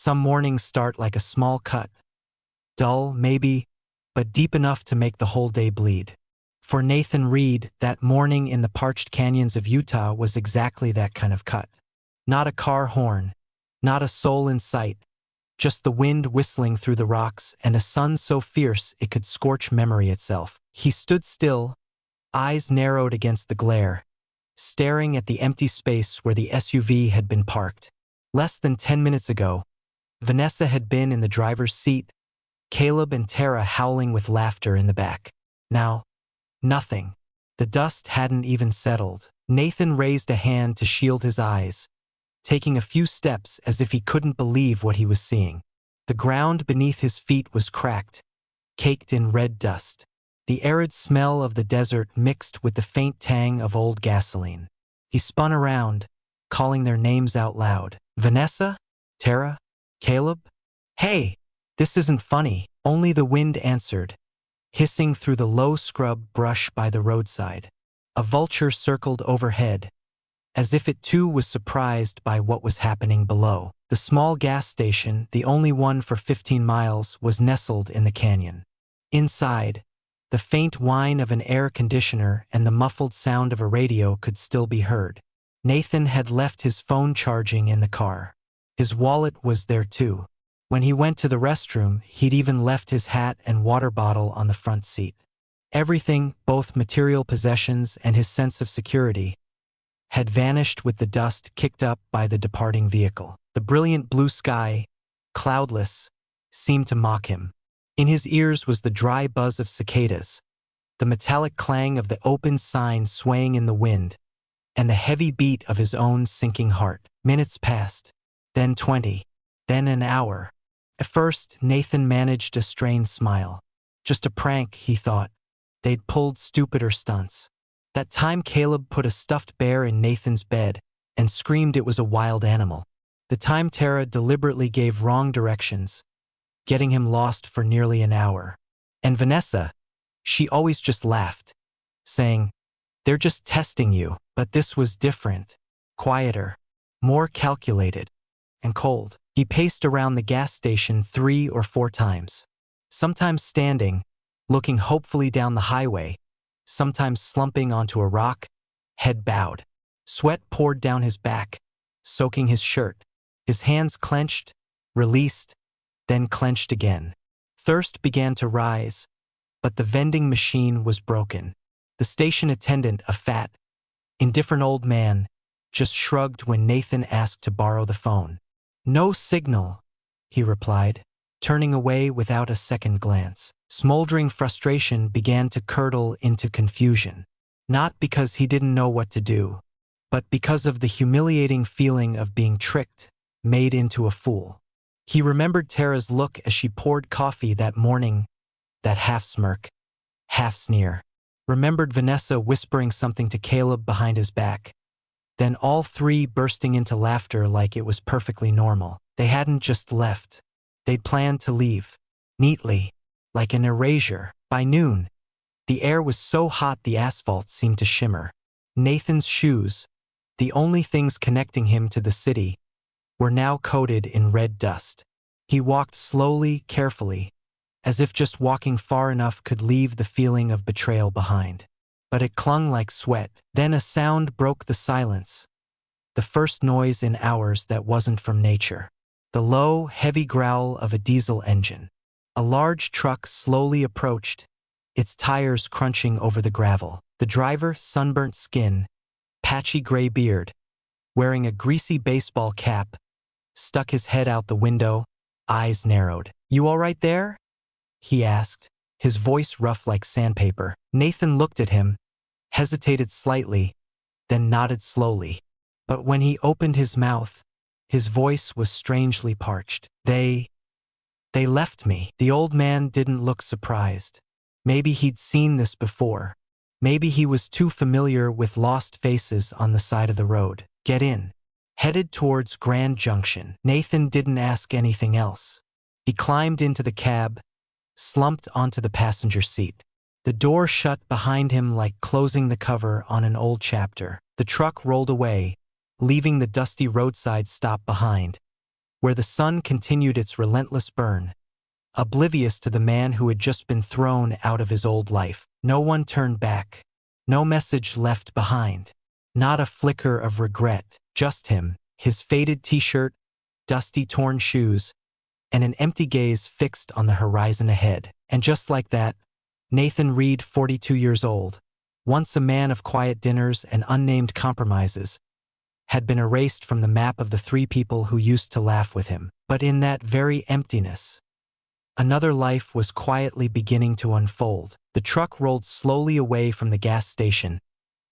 Some mornings start like a small cut. Dull, maybe, but deep enough to make the whole day bleed. For Nathan Reed, that morning in the parched canyons of Utah was exactly that kind of cut. Not a car horn, not a soul in sight, just the wind whistling through the rocks and a sun so fierce it could scorch memory itself. He stood still, eyes narrowed against the glare, staring at the empty space where the SUV had been parked. Less than 10 minutes ago, Vanessa had been in the driver's seat, Caleb and Tara howling with laughter in the back. Now, nothing. The dust hadn't even settled. Nathan raised a hand to shield his eyes, taking a few steps as if he couldn't believe what he was seeing. The ground beneath his feet was cracked, caked in red dust. The arid smell of the desert mixed with the faint tang of old gasoline. He spun around, calling their names out loud. Vanessa? Tara? Caleb? Hey, this isn't funny. Only the wind answered, hissing through the low scrub brush by the roadside. A vulture circled overhead, as if it too was surprised by what was happening below. The small gas station, the only one for 15 miles, was nestled in the canyon. Inside, the faint whine of an air conditioner and the muffled sound of a radio could still be heard. Nathan had left his phone charging in the car. His wallet was there too. When he went to the restroom, he'd even left his hat and water bottle on the front seat. Everything, both material possessions and his sense of security, had vanished with the dust kicked up by the departing vehicle. The brilliant blue sky, cloudless, seemed to mock him. In his ears was the dry buzz of cicadas, the metallic clang of the open sign swaying in the wind, and the heavy beat of his own sinking heart. Minutes passed, then 20, then an hour. At first, Nathan managed a strained smile. Just a prank, he thought. They'd pulled stupider stunts. That time Caleb put a stuffed bear in Nathan's bed and screamed it was a wild animal. The time Tara deliberately gave wrong directions, getting him lost for nearly an hour. And Vanessa, she always just laughed, saying, "They're just testing you." But this was different, quieter, more calculated, and cold. He paced around the gas station 3 or 4 times, sometimes standing, looking hopefully down the highway, sometimes slumping onto a rock, head bowed. Sweat poured down his back, soaking his shirt. His hands clenched, released, then clenched again. Thirst began to rise, but the vending machine was broken. The station attendant, a fat, indifferent old man, just shrugged when Nathan asked to borrow the phone. "No signal," he replied, turning away without a second glance. Smoldering frustration began to curdle into confusion. Not because he didn't know what to do, but because of the humiliating feeling of being tricked, made into a fool. He remembered Tara's look as she poured coffee that morning, that half smirk, half sneer. Remembered Vanessa whispering something to Caleb behind his back, then all three bursting into laughter like it was perfectly normal. They hadn't just left. They'd planned to leave, neatly, like an erasure. By noon, the air was so hot the asphalt seemed to shimmer. Nathan's shoes, the only things connecting him to the city, were now coated in red dust. He walked slowly, carefully, as if just walking far enough could leave the feeling of betrayal behind. But it clung like sweat. Then a sound broke the silence, the first noise in hours that wasn't from nature. The low, heavy growl of a diesel engine. A large truck slowly approached, its tires crunching over the gravel. The driver, sunburnt skin, patchy gray beard, wearing a greasy baseball cap, stuck his head out the window, eyes narrowed. "You all right there?" he asked, his voice rough like sandpaper. Nathan looked at him, hesitated slightly, then nodded slowly. But when he opened his mouth, his voice was strangely parched. They left me." The old man didn't look surprised. Maybe he'd seen this before. Maybe he was too familiar with lost faces on the side of the road. "Get in." Headed towards Grand Junction. Nathan didn't ask anything else. He climbed into the cab, slumped onto the passenger seat. The door shut behind him like closing the cover on an old chapter. The truck rolled away, leaving the dusty roadside stop behind, where the sun continued its relentless burn, oblivious to the man who had just been thrown out of his old life. No one turned back. No message left behind. Not a flicker of regret, just him, his faded t-shirt, dusty torn shoes, and an empty gaze fixed on the horizon ahead. And just like that, Nathan Reed, 42 years old, once a man of quiet dinners and unnamed compromises, had been erased from the map of the three people who used to laugh with him. But in that very emptiness, another life was quietly beginning to unfold. The truck rolled slowly away from the gas station,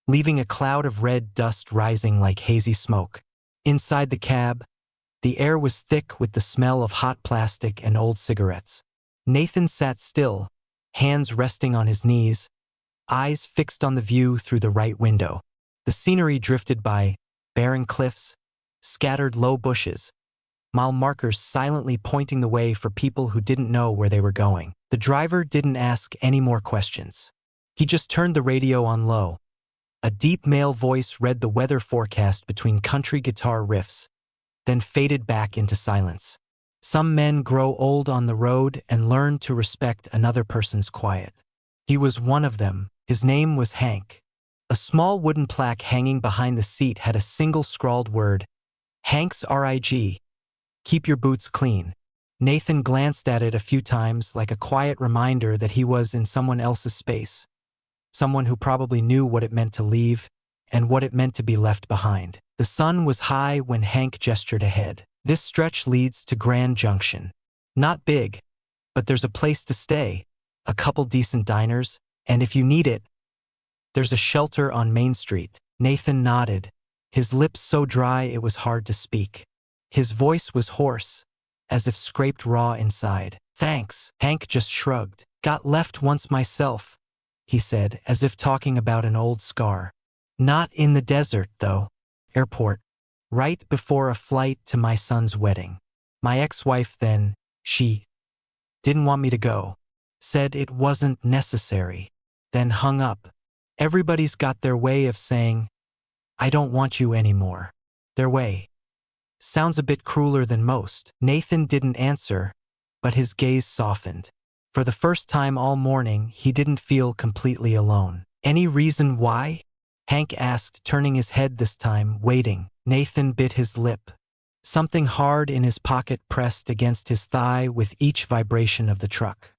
leaving a cloud of red dust rising like hazy smoke. Inside the cab, the air was thick with the smell of hot plastic and old cigarettes. Nathan sat still, hands resting on his knees, eyes fixed on the view through the right window. The scenery drifted by, barren cliffs, scattered low bushes, mile markers silently pointing the way for people who didn't know where they were going. The driver didn't ask any more questions. He just turned the radio on low. A deep male voice read the weather forecast between country guitar riffs, then faded back into silence. Some men grow old on the road and learn to respect another person's quiet. He was one of them. His name was Hank. A small wooden plaque hanging behind the seat had a single scrawled word, Hank's RIG. Keep your boots clean. Nathan glanced at it a few times like a quiet reminder that he was in someone else's space. Someone who probably knew what it meant to leave and what it meant to be left behind. The sun was high when Hank gestured ahead. This stretch leads to Grand Junction. Not big, but there's a place to stay, a couple decent diners, and if you need it, there's a shelter on Main Street. Nathan nodded, his lips so dry it was hard to speak. His voice was hoarse, as if scraped raw inside. Thanks. Hank just shrugged. Got left once myself, he said, as if talking about an old scar. Not in the desert, though. Airport. Right before a flight to my son's wedding. My ex-wife then, she didn't want me to go. Said it wasn't necessary. Then hung up. Everybody's got their way of saying, I don't want you anymore. Their way. Sounds a bit crueler than most. Nathan didn't answer, but his gaze softened. For the first time all morning, he didn't feel completely alone. Any reason why? Hank asked, turning his head this time, waiting. Nathan bit his lip. Something hard in his pocket pressed against his thigh with each vibration of the truck.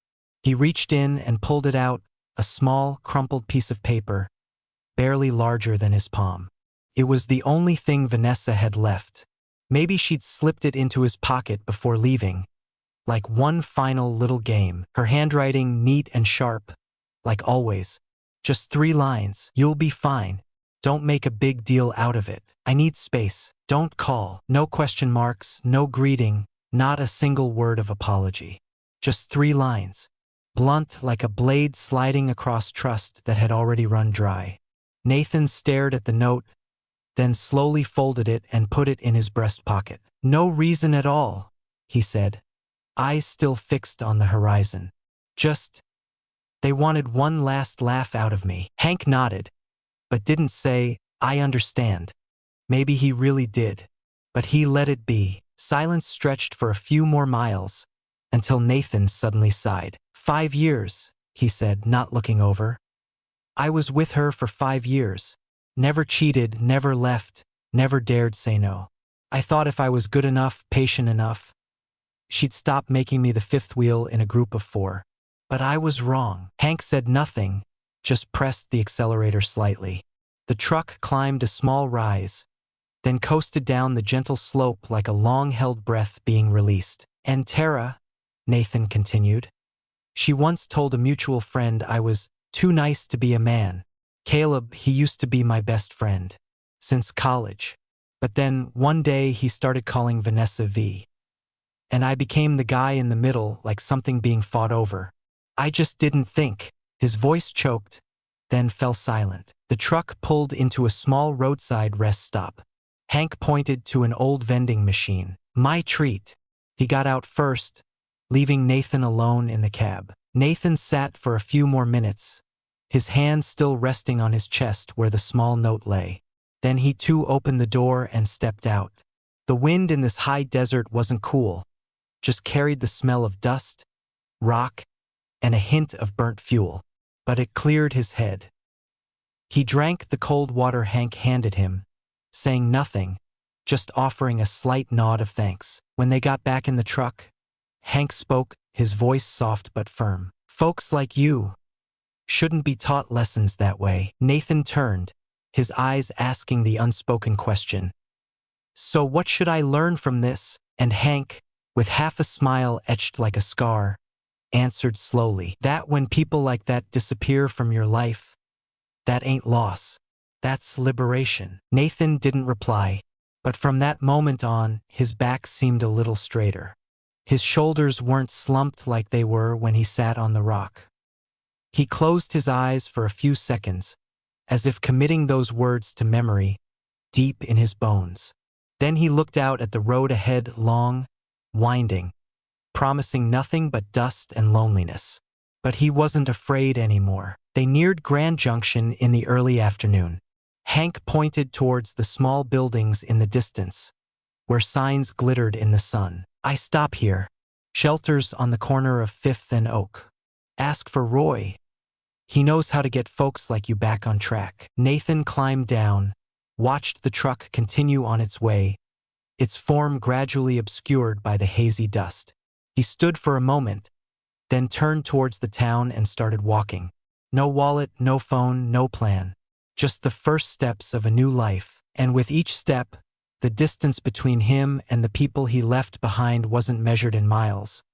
He reached in and pulled it out, a small, crumpled piece of paper, barely larger than his palm. It was the only thing Vanessa had left. Maybe she'd slipped it into his pocket before leaving, like one final little game. Her handwriting neat and sharp, like always. Just 3 lines. You'll be fine. Don't make a big deal out of it. I need space. Don't call. No question marks, no greeting, not a single word of apology. Just 3 lines. Blunt like a blade sliding across trust that had already run dry. Nathan stared at the note, then slowly folded it and put it in his breast pocket. No reason at all, he said, eyes still fixed on the horizon. Just, they wanted one last laugh out of me. Hank nodded, but didn't say, I understand. Maybe he really did, but he let it be. Silence stretched for a few more miles, until Nathan suddenly sighed. 5 years, he said, not looking over. I was with her for 5 years. Never cheated, never left, never dared say no. I thought if I was good enough, patient enough, she'd stop making me the 5th wheel in a group of 4. But I was wrong. Hank said nothing, just pressed the accelerator slightly. The truck climbed a small rise, then coasted down the gentle slope like a long-held breath being released. And Tara, Nathan continued, she once told a mutual friend I was too nice to be a man. Caleb, he used to be my best friend. Since college. But then, one day, he started calling Vanessa V. And I became the guy in the middle, like something being fought over. I just didn't think. His voice choked, then fell silent. The truck pulled into a small roadside rest stop. Hank pointed to an old vending machine. My treat. He got out first, leaving Nathan alone in the cab. Nathan sat for a few more minutes, his hand still resting on his chest where the small note lay. Then he too opened the door and stepped out, The wind in this high desert wasn't cool, just carried the smell of dust, rock, and a hint of burnt fuel. But it cleared his head. He drank the cold water Hank handed him, saying nothing, just offering a slight nod of thanks. When they got back in the truck, Hank spoke, his voice soft but firm. "Folks like you shouldn't be taught lessons that way." Nathan turned, his eyes asking the unspoken question. "So what should I learn from this?" And Hank, with half a smile etched like a scar, answered slowly, "That when people like that disappear from your life, that ain't loss. That's liberation." Nathan didn't reply, but from that moment on, his back seemed a little straighter. His shoulders weren't slumped like they were when he sat on the rock. He closed his eyes for a few seconds, as if committing those words to memory, deep in his bones. Then he looked out at the road ahead, long, winding, promising nothing but dust and loneliness. But he wasn't afraid anymore. They neared Grand Junction in the early afternoon. Hank pointed towards the small buildings in the distance, where signs glittered in the sun. "I stop here. Shelters on the corner of 5th and Oak. Ask for Roy. He knows how to get folks like you back on track." Nathan climbed down, watched the truck continue on its way, its form gradually obscured by the hazy dust. He stood for a moment, then turned towards the town and started walking. No wallet, no phone, no plan. Just the first steps of a new life. And with each step, the distance between him and the people he left behind wasn't measured in miles,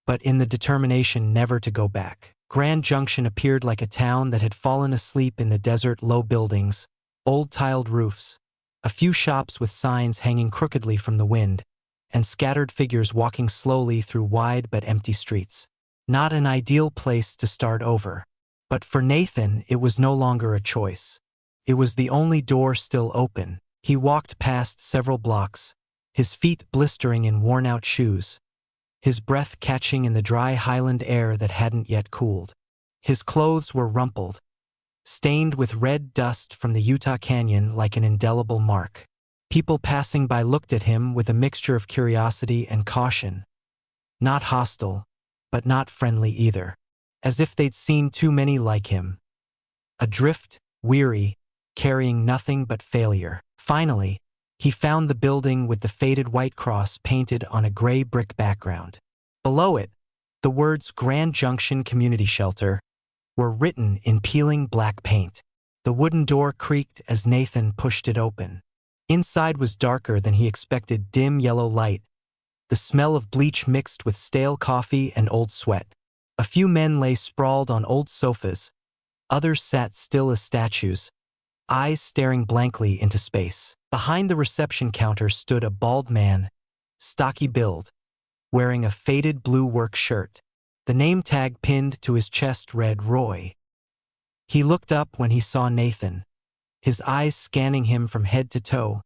but in the determination never to go back. Grand Junction appeared like a town that had fallen asleep in the desert. Low buildings, old tiled roofs, a few shops with signs hanging crookedly from the wind, and scattered figures walking slowly through wide but empty streets. Not an ideal place to start over. But for Nathan, it was no longer a choice. It was the only door still open. He walked past several blocks, his feet blistering in worn-out shoes, his breath catching in the dry highland air that hadn't yet cooled. His clothes were rumpled, stained with red dust from the Utah Canyon like an indelible mark. People passing by looked at him with a mixture of curiosity and caution. Not hostile, but not friendly either. As if they'd seen too many like him. Adrift, weary, carrying nothing but failure. Finally, he found the building with the faded white cross painted on a gray brick background. Below it, the words Grand Junction Community Shelter were written in peeling black paint. The wooden door creaked as Nathan pushed it open. Inside was darker than he expected, dim yellow light, the smell of bleach mixed with stale coffee and old sweat. A few men lay sprawled on old sofas, others sat still as statues, eyes staring blankly into space. Behind the reception counter stood a bald man, stocky build, wearing a faded blue work shirt. The name tag pinned to his chest read Roy. He looked up when he saw Nathan, his eyes scanning him from head to toe,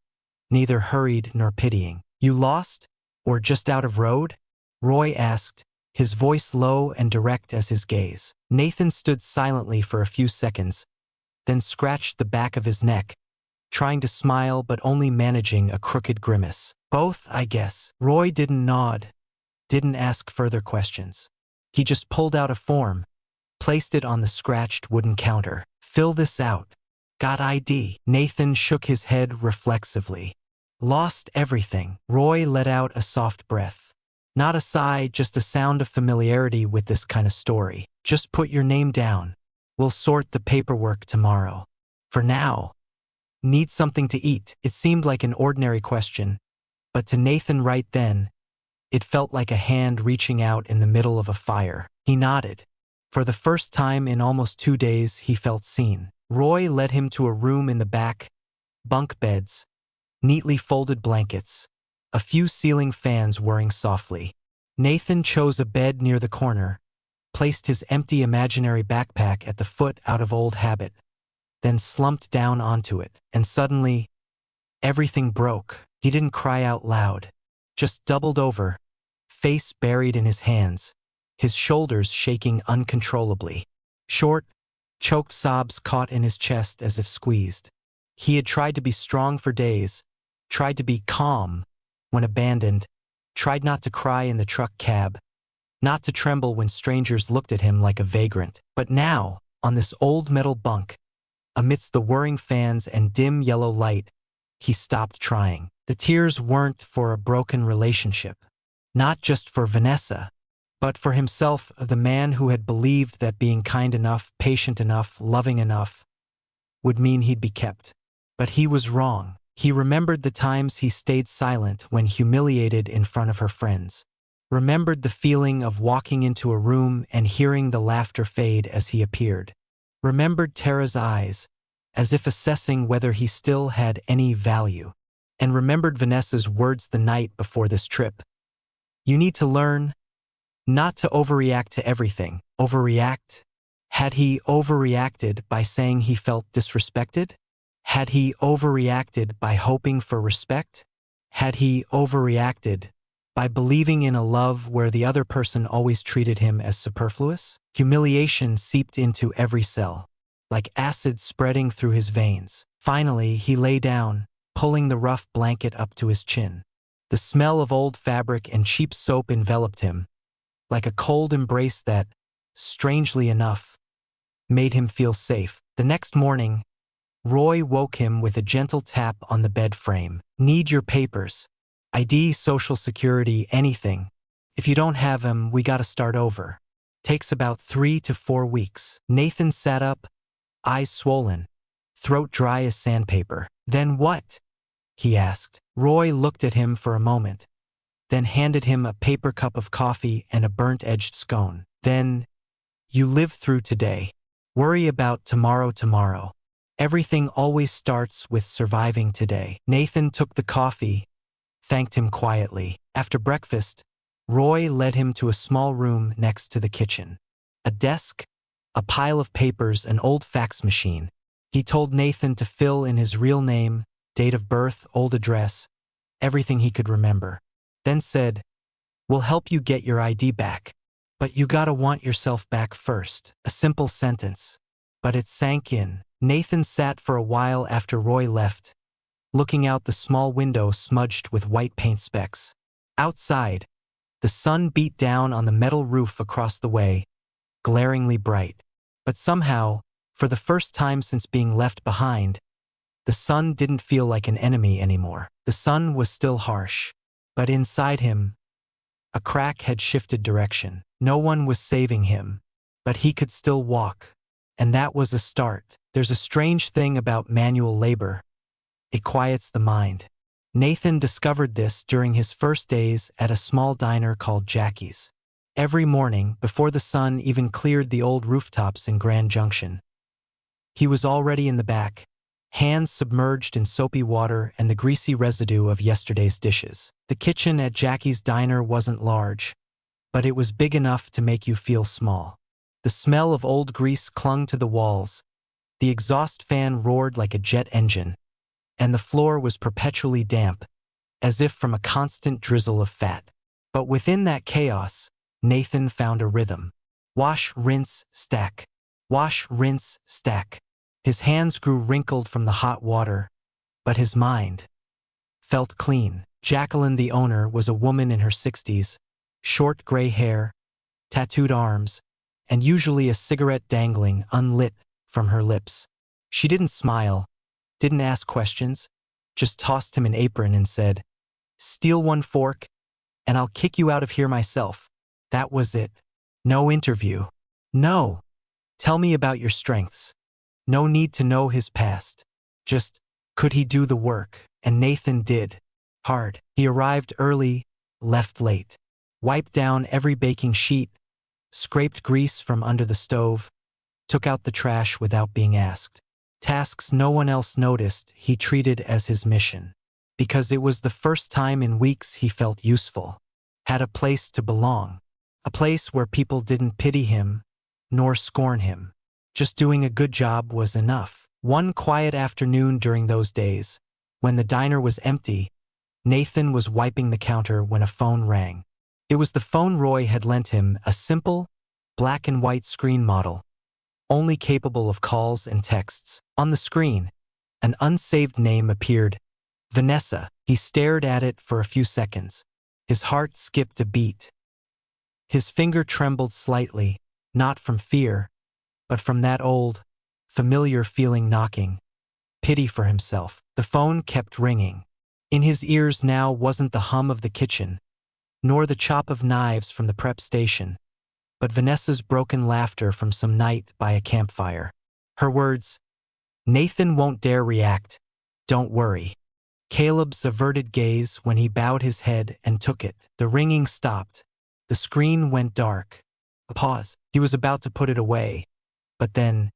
neither hurried nor pitying. "You lost? Or just out of road?" Roy asked, his voice low and direct as his gaze. Nathan stood silently for a few seconds, then scratched the back of his neck, trying to smile but only managing a crooked grimace. "Both, I guess." Roy didn't nod, didn't ask further questions. He just pulled out a form, placed it on the scratched wooden counter. "Fill this out. Got ID?" Nathan shook his head reflexively. "Lost everything." Roy let out a soft breath. Not a sigh, just a sound of familiarity with this kind of story. "Just put your name down. We'll sort the paperwork tomorrow. For now, need something to eat?" It seemed like an ordinary question, but to Nathan right then, it felt like a hand reaching out in the middle of a fire. He nodded. For the first time in almost 2 days, he felt seen. Roy led him to a room in the back, bunk beds, neatly folded blankets, a few ceiling fans whirring softly. Nathan chose a bed near the corner, placed his empty imaginary backpack at the foot out of old habit, then slumped down onto it. And suddenly, everything broke. He didn't cry out loud, just doubled over, face buried in his hands, his shoulders shaking uncontrollably. Short, choked sobs caught in his chest as if squeezed. He had tried to be strong for days, tried to be calm, when abandoned, tried not to cry in the truck cab, not to tremble when strangers looked at him like a vagrant. But now, on this old metal bunk, amidst the whirring fans and dim yellow light, he stopped trying. The tears weren't for a broken relationship, not just for Vanessa, but for himself, the man who had believed that being kind enough, patient enough, loving enough would mean he'd be kept. But he was wrong. He remembered the times he stayed silent when humiliated in front of her friends. Remembered the feeling of walking into a room and hearing the laughter fade as he appeared. Remembered Tara's eyes, as if assessing whether he still had any value. And remembered Vanessa's words the night before this trip. You need to learn not to overreact to everything. Overreact? Had he overreacted by saying he felt disrespected? Had he overreacted by hoping for respect? Had he overreacted by believing in a love where the other person always treated him as superfluous? Humiliation seeped into every cell, like acid spreading through his veins. Finally, he lay down, pulling the rough blanket up to his chin. The smell of old fabric and cheap soap enveloped him, like a cold embrace that, strangely enough, made him feel safe. The next morning, Roy woke him with a gentle tap on the bed frame. Need your papers. ID, social security, anything. If you don't have them, we gotta start over. Takes about 3 to 4 weeks. Nathan sat up, eyes swollen, throat dry as sandpaper. Then what? He asked. Roy looked at him for a moment, then handed him a paper cup of coffee and a burnt-edged scone. Then, you live through today. Worry about tomorrow. Everything always starts with surviving today. Nathan took the coffee, thanked him quietly. After breakfast, Roy led him to a small room next to the kitchen. A desk, a pile of papers, an old fax machine. He told Nathan to fill in his real name, date of birth, old address, everything he could remember. Then said, "We'll help you get your ID back, but you gotta want yourself back first." A simple sentence, but it sank in. Nathan sat for a while after Roy left, looking out the small window smudged with white paint specks. Outside, the sun beat down on the metal roof across the way, glaringly bright. But somehow, for the first time since being left behind, the sun didn't feel like an enemy anymore. The sun was still harsh, but inside him, a crack had shifted direction. No one was saving him, but he could still walk, and that was a start. There's a strange thing about manual labor. It quiets the mind. Nathan discovered this during his first days at a small diner called Jackie's. Every morning, before the sun even cleared the old rooftops in Grand Junction, he was already in the back, hands submerged in soapy water and the greasy residue of yesterday's dishes. The kitchen at Jackie's diner wasn't large, but it was big enough to make you feel small. The smell of old grease clung to the walls, the exhaust fan roared like a jet engine, and the floor was perpetually damp, as if from a constant drizzle of fat. But within that chaos, Nathan found a rhythm. Wash, rinse, stack. Wash, rinse, stack. His hands grew wrinkled from the hot water, but his mind felt clean. Jacqueline, the owner, was a woman in her 60s, short gray hair, tattooed arms, and usually a cigarette dangling unlit from her lips. She didn't smile, didn't ask questions, just tossed him an apron and said, "Steal one fork, and I'll kick you out of here myself." That was it. No interview. No. Tell me about your strengths. No need to know his past. Just, could he do the work? And Nathan did. Hard. He arrived early, left late. Wiped down every baking sheet, scraped grease from under the stove, took out the trash without being asked. Tasks no one else noticed, he treated as his mission. Because it was the first time in weeks he felt useful. Had a place to belong. A place where people didn't pity him, nor scorn him. Just doing a good job was enough. One quiet afternoon during those days, when the diner was empty, Nathan was wiping the counter when a phone rang. It was the phone Roy had lent him, a simple, black and white screen model, only capable of calls and texts. On the screen, an unsaved name appeared, Vanessa. He stared at it for a few seconds. His heart skipped a beat. His finger trembled slightly, not from fear, but from that old, familiar feeling knocking. Pity for himself. The phone kept ringing. In his ears now wasn't the hum of the kitchen, nor the chop of knives from the prep station, but Vanessa's broken laughter from some night by a campfire. Her words, "Nathan won't dare react. Don't worry." Caleb's averted gaze when he bowed his head and took it. The ringing stopped. The screen went dark. A pause. He was about to put it away, but then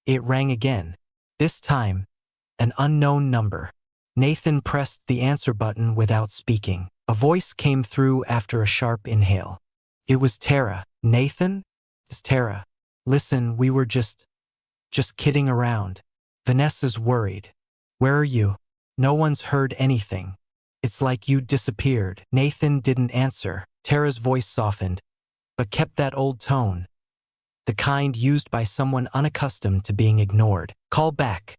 it rang again. This time, an unknown number. Nathan pressed the answer button without speaking. A voice came through after a sharp inhale. It was Tara. "Nathan? It's Tara. Listen, we were just kidding around." Vanessa's worried. "Where are you? No one's heard anything. It's like you disappeared." Nathan didn't answer. Tara's voice softened, but kept that old tone, the kind used by someone unaccustomed to being ignored. "Call back,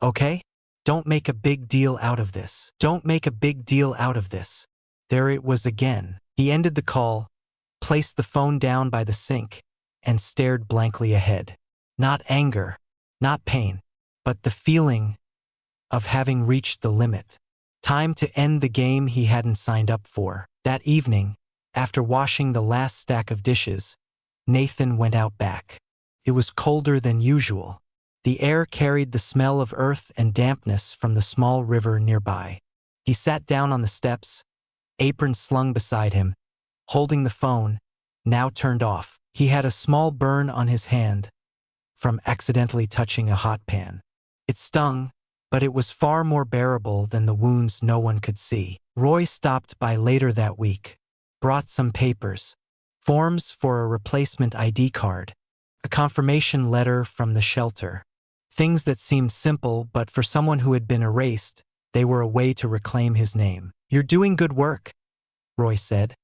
okay? Don't make a big deal out of this. Don't make a big deal out of this." There it was again. He ended the call, placed the phone down by the sink, and stared blankly ahead. Not anger, not pain, but the feeling of having reached the limit. Time to end the game he hadn't signed up for. That evening, after washing the last stack of dishes, Nathan went out back. It was colder than usual. The air carried the smell of earth and dampness from the small river nearby. He sat down on the steps, apron slung beside him, holding the phone, now turned off. He had a small burn on his hand from accidentally touching a hot pan. It stung, but it was far more bearable than the wounds no one could see. Roy stopped by later that week, brought some papers, forms for a replacement ID card, a confirmation letter from the shelter. Things that seemed simple, but for someone who had been erased, they were a way to reclaim his name. "You're doing good work," Roy said,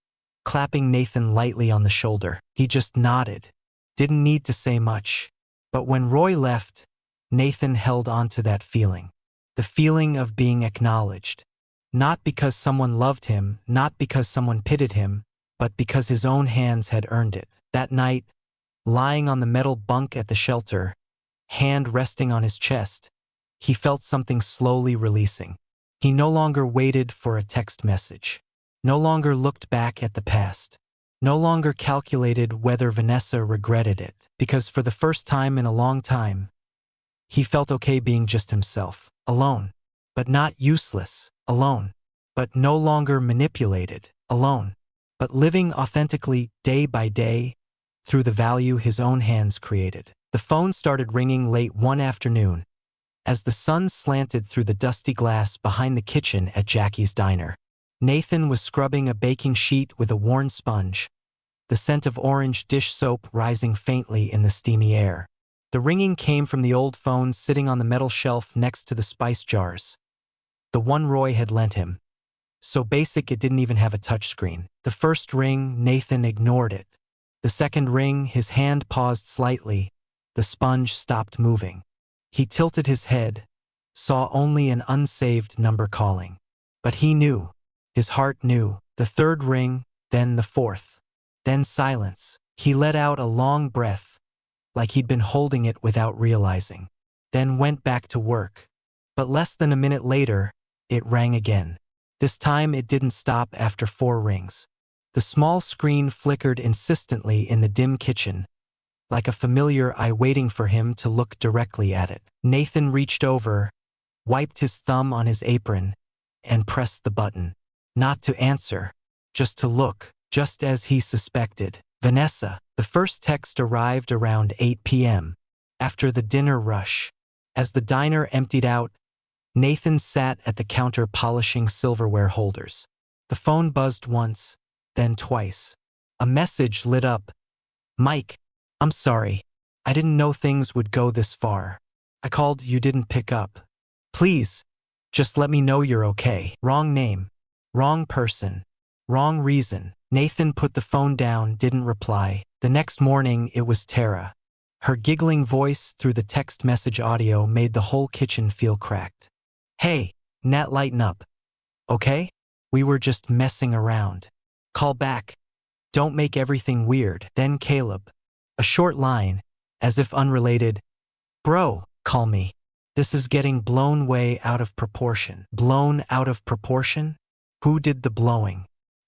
clapping Nathan lightly on the shoulder. He just nodded, didn't need to say much. But when Roy left, Nathan held on to that feeling. The feeling of being acknowledged. Not because someone loved him, not because someone pitied him, but because his own hands had earned it. That night, lying on the metal bunk at the shelter, hand resting on his chest, he felt something slowly releasing. He no longer waited for a text message, no longer looked back at the past, no longer calculated whether Vanessa regretted it, because for the first time in a long time, he felt okay being just himself, alone, but not useless, alone, but no longer manipulated, alone, but living authentically day by day through the value his own hands created. The phone started ringing late one afternoon, as the sun slanted through the dusty glass behind the kitchen at Jackie's Diner. Nathan was scrubbing a baking sheet with a worn sponge, the scent of orange dish soap rising faintly in the steamy air. The ringing came from the old phone sitting on the metal shelf next to the spice jars, the one Roy had lent him. So basic it didn't even have a touchscreen. The first ring, Nathan ignored it. The second ring, his hand paused slightly. The sponge stopped moving. He tilted his head, saw only an unsaved number calling. But he knew. His heart knew. The third ring, then the fourth. Then silence. He let out a long breath, like he'd been holding it without realizing. Then went back to work. But less than a minute later, it rang again. This time it didn't stop after 4 rings. The small screen flickered insistently in the dim kitchen, like a familiar eye waiting for him to look directly at it. Nathan reached over, wiped his thumb on his apron, and pressed the button. Not to answer, just to look, just as he suspected. Vanessa. The first text arrived around 8 p.m., after the dinner rush. As the diner emptied out, Nathan sat at the counter polishing silverware holders. The phone buzzed once, then twice. A message lit up. "Mike, I'm sorry. I didn't know things would go this far. I called, you didn't pick up. Please, just let me know you're okay." Wrong name. Wrong person. Wrong reason. Nathan put the phone down, didn't reply. The next morning, it was Tara. Her giggling voice through the text message audio made the whole kitchen feel cracked. "Hey, Nat, lighten up, okay? We were just messing around. Call back. Don't make everything weird. Then Caleb. A short line, as if unrelated. Bro, call me. This is getting blown way out of proportion. Blown out of proportion? Who did the blowing?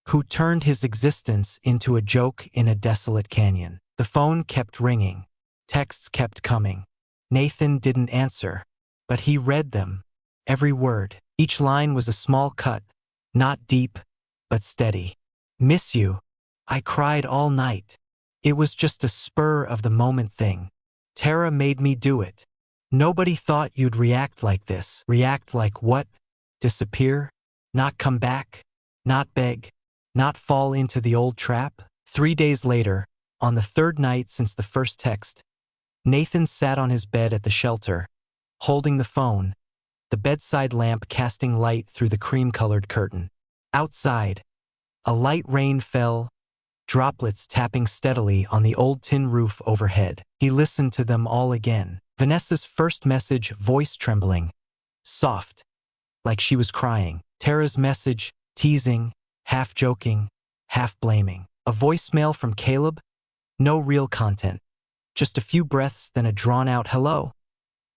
Who turned his existence into a joke in a desolate canyon? The phone kept ringing. Texts kept coming. Nathan didn't answer, but he read them. Every word. Each line was a small cut, not deep, but steady. Miss you. I cried all night. It was just a spur of the moment thing. Tara made me do it. Nobody thought you'd react like this. React like what? Disappear? Not come back? Not beg? Not fall into the old trap? 3 days later, on the third night since the first text, Nathan sat on his bed at the shelter, holding the phone, the bedside lamp casting light through the cream-colored curtain. Outside, a light rain fell, droplets tapping steadily on the old tin roof overhead. He listened to them all again. Vanessa's first message, voice trembling, soft, like she was crying. Tara's message, teasing, half joking, half blaming. A voicemail from Caleb, no real content. Just a few breaths, then a drawn-out hello,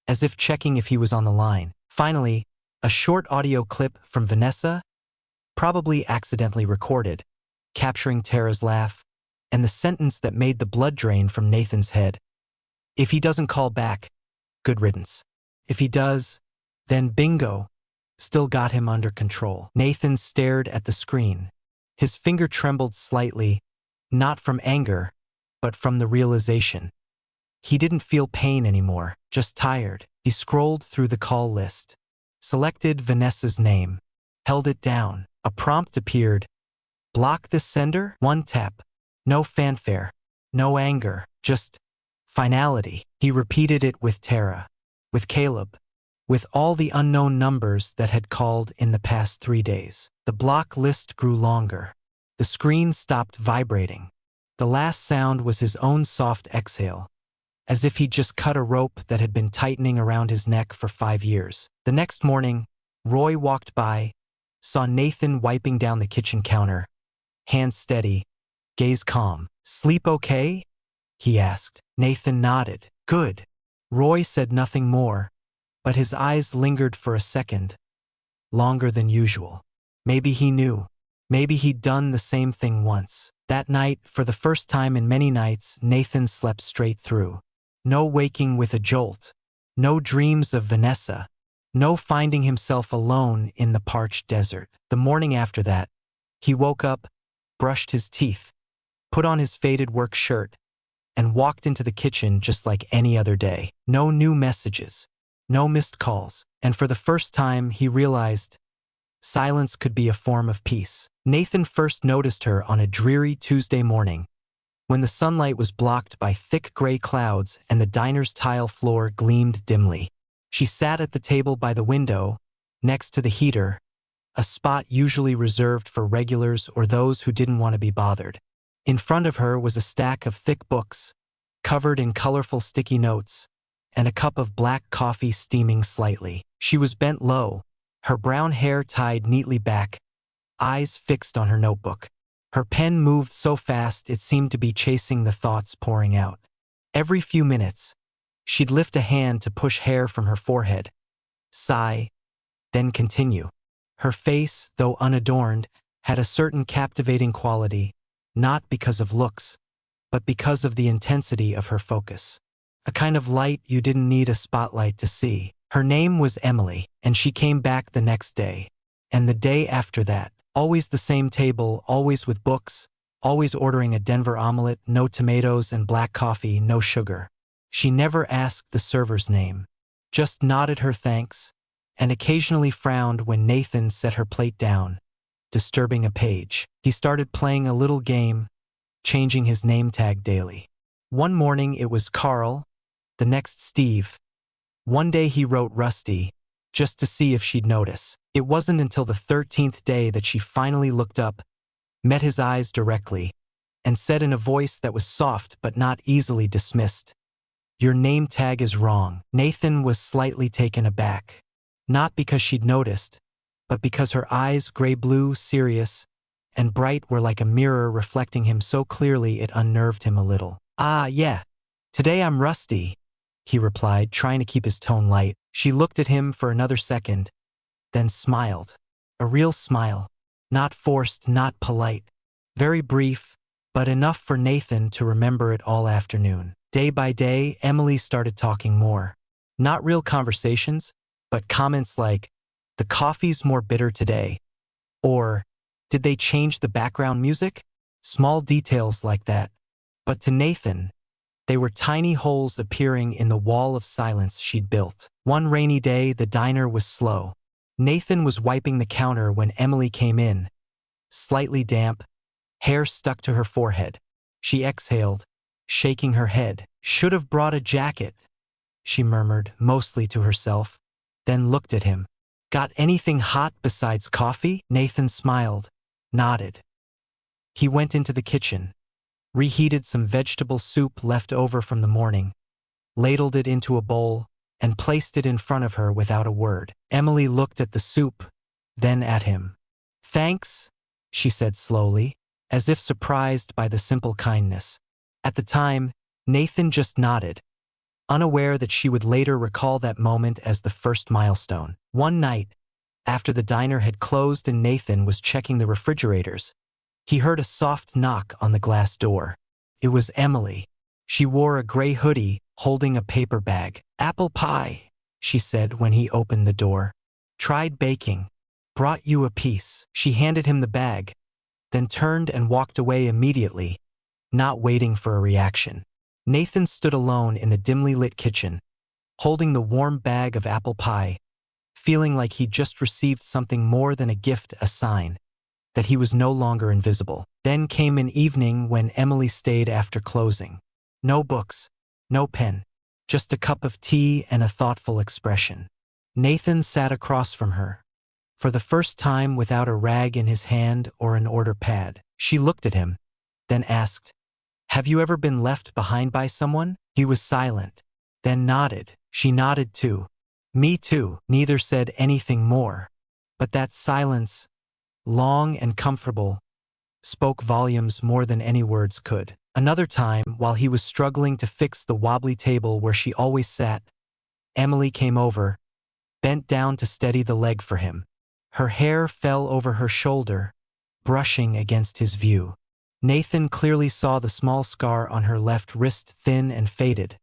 as if checking if he was on the line. Finally, a short audio clip from Vanessa, probably accidentally recorded, capturing Tara's laugh, and the sentence that made the blood drain from Nathan's head. If he doesn't call back, good riddance. If he does, then bingo, still got him under control. Nathan stared at the screen. His finger trembled slightly, not from anger, but from the realization. He didn't feel pain anymore, just tired. He scrolled through the call list, selected Vanessa's name, held it down. A prompt appeared. Block this sender? One tap. No fanfare. No anger. Just finality. He repeated it with Tara, with Caleb, with all the unknown numbers that had called in the past 3 days. The block list grew longer. The screen stopped vibrating. The last sound was his own soft exhale, as if he'd just cut a rope that had been tightening around his neck for 5 years. The next morning, Roy walked by, saw Nathan wiping down the kitchen counter, hands steady, gaze calm. Sleep okay? He asked. Nathan nodded. Good. Roy said nothing more, but his eyes lingered for a second, longer than usual. Maybe he knew. Maybe he'd done the same thing once. That night, for the first time in many nights, Nathan slept straight through. No waking with a jolt. No dreams of Vanessa. No finding himself alone in the parched desert. The morning after that, he woke up, brushed his teeth, put on his faded work shirt, and walked into the kitchen just like any other day. No new messages, no missed calls, and for the first time he realized silence could be a form of peace. Nathan first noticed her on a dreary Tuesday morning, when the sunlight was blocked by thick gray clouds and the diner's tile floor gleamed dimly. She sat at the table by the window, next to the heater, a spot usually reserved for regulars or those who didn't want to be bothered. In front of her was a stack of thick books, covered in colorful sticky notes, and a cup of black coffee steaming slightly. She was bent low, her brown hair tied neatly back, eyes fixed on her notebook. Her pen moved so fast it seemed to be chasing the thoughts pouring out. Every few minutes, she'd lift a hand to push hair from her forehead, sigh, then continue. Her face, though unadorned, had a certain captivating quality, not because of looks, but because of the intensity of her focus. A kind of light you didn't need a spotlight to see. Her name was Emily, and she came back the next day, and the day after that. Always the same table, always with books, always ordering a Denver omelet, no tomatoes and black coffee, no sugar. She never asked the server's name, just nodded her thanks, and occasionally frowned when Nathan set her plate down, disturbing a page. He started playing a little game, changing his name tag daily. One morning it was Carl, the next Steve. One day he wrote Rusty, just to see if she'd notice. It wasn't until the 13th day that she finally looked up, met his eyes directly, and said in a voice that was soft but not easily dismissed, "Your name tag is wrong." Nathan was slightly taken aback. Not because she'd noticed, but because her eyes, gray-blue, serious, and bright, were like a mirror reflecting him so clearly it unnerved him a little. "Ah, yeah. Today I'm rusty," he replied, trying to keep his tone light. She looked at him for another second, then smiled. A real smile. Not forced, not polite. Very brief, but enough for Nathan to remember it all afternoon. Day by day, Emily started talking more. Not real conversations, but comments like, "The coffee's more bitter today," or "Did they change the background music?" Small details like that. But to Nathan, they were tiny holes appearing in the wall of silence she'd built. One rainy day, the diner was slow. Nathan was wiping the counter when Emily came in, slightly damp, hair stuck to her forehead. She exhaled, shaking her head. "Should have brought a jacket," she murmured, mostly to herself, then looked at him. "Got anything hot besides coffee?" Nathan smiled, nodded. He went into the kitchen, reheated some vegetable soup left over from the morning, ladled it into a bowl, and placed it in front of her without a word. Emily looked at the soup, then at him. "Thanks," she said slowly, as if surprised by the simple kindness. At the time, Nathan just nodded, unaware that she would later recall that moment as the first milestone. One night, after the diner had closed and Nathan was checking the refrigerators, he heard a soft knock on the glass door. It was Emily. She wore a gray hoodie, holding a paper bag. "Apple pie," she said when he opened the door. "Tried baking. Brought you a piece." She handed him the bag, then turned and walked away immediately, not waiting for a reaction. Nathan stood alone in the dimly lit kitchen, holding the warm bag of apple pie, feeling like he'd just received something more than a gift, a sign that he was no longer invisible. Then came an evening when Emily stayed after closing. No books, no pen, just a cup of tea and a thoughtful expression. Nathan sat across from her, for the first time without a rag in his hand or an order pad. She looked at him, then asked, "Have you ever been left behind by someone?" He was silent, then nodded. She nodded too. "Me too." Neither said anything more, but that silence, long and comfortable, spoke volumes more than any words could. Another time, while he was struggling to fix the wobbly table where she always sat, Emily came over, bent down to steady the leg for him. Her hair fell over her shoulder, brushing against his view. Nathan clearly saw the small scar on her left wrist, thin and faded,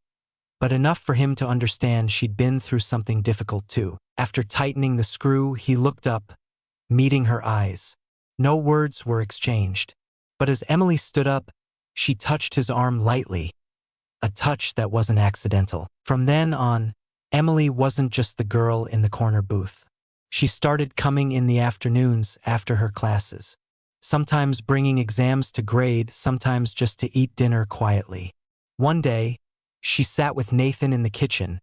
but enough for him to understand she'd been through something difficult too. After tightening the screw, he looked up, meeting her eyes. No words were exchanged, but as Emily stood up, she touched his arm lightly, a touch that wasn't accidental. From then on, Emily wasn't just the girl in the corner booth. She started coming in the afternoons after her classes, sometimes bringing exams to grade, sometimes just to eat dinner quietly. One day, she sat with Nathan in the kitchen,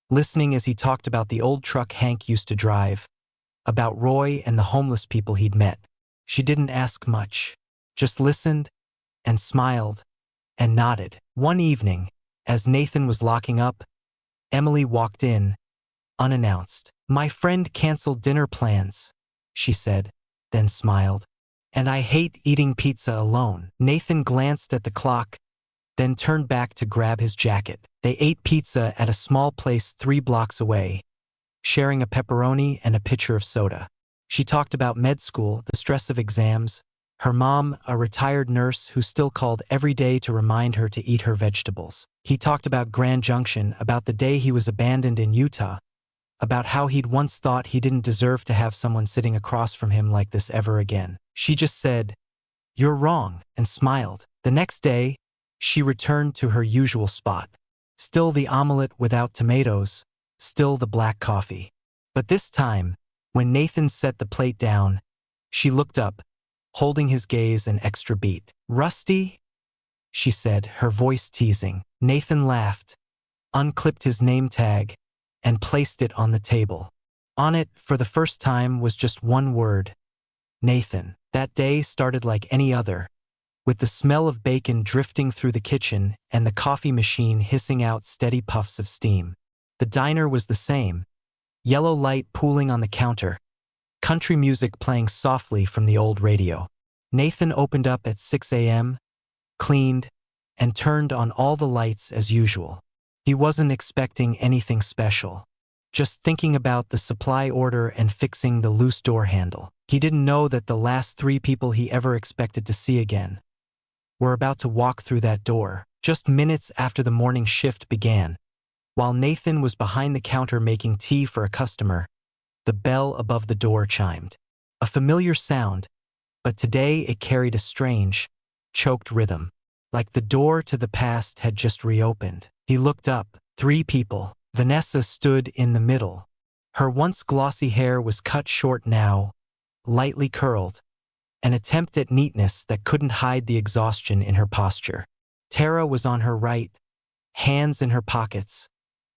listening as he talked about the old truck Hank used to drive, about Roy and the homeless people he'd met. She didn't ask much, just listened and smiled and nodded. One evening, as Nathan was locking up, Emily walked in, unannounced. "My friend canceled dinner plans," she said, then smiled. "And I hate eating pizza alone." Nathan glanced at the clock, then turned back to grab his jacket. They ate pizza at a small place 3 blocks away, sharing a pepperoni and a pitcher of soda. She talked about med school, the stress of exams, her mom, a retired nurse who still called every day to remind her to eat her vegetables. He talked about Grand Junction, about the day he was abandoned in Utah, about how he'd once thought he didn't deserve to have someone sitting across from him like this ever again. She just said, "You're wrong," and smiled. The next day, she returned to her usual spot. Still the omelet without tomatoes, still the black coffee. But this time, when Nathan set the plate down, she looked up, holding his gaze an extra beat. "Rusty?" she said, her voice teasing. Nathan laughed, unclipped his name tag, and placed it on the table. On it, for the first time, was just one word: Nathan. That day started like any other, with the smell of bacon drifting through the kitchen and the coffee machine hissing out steady puffs of steam. The diner was the same, yellow light pooling on the counter, country music playing softly from the old radio. Nathan opened up at 6 a.m., cleaned, and turned on all the lights as usual. He wasn't expecting anything special, just thinking about the supply order and fixing the loose door handle. He didn't know that the last 3 people he ever expected to see again were about to walk through that door, just minutes after the morning shift began. While Nathan was behind the counter making tea for a customer, the bell above the door chimed. A familiar sound, but today it carried a strange, choked rhythm, like the door to the past had just reopened. He looked up. 3 people. Vanessa stood in the middle. Her once glossy hair was cut short now, lightly curled, an attempt at neatness that couldn't hide the exhaustion in her posture. Tara was on her right, hands in her pockets,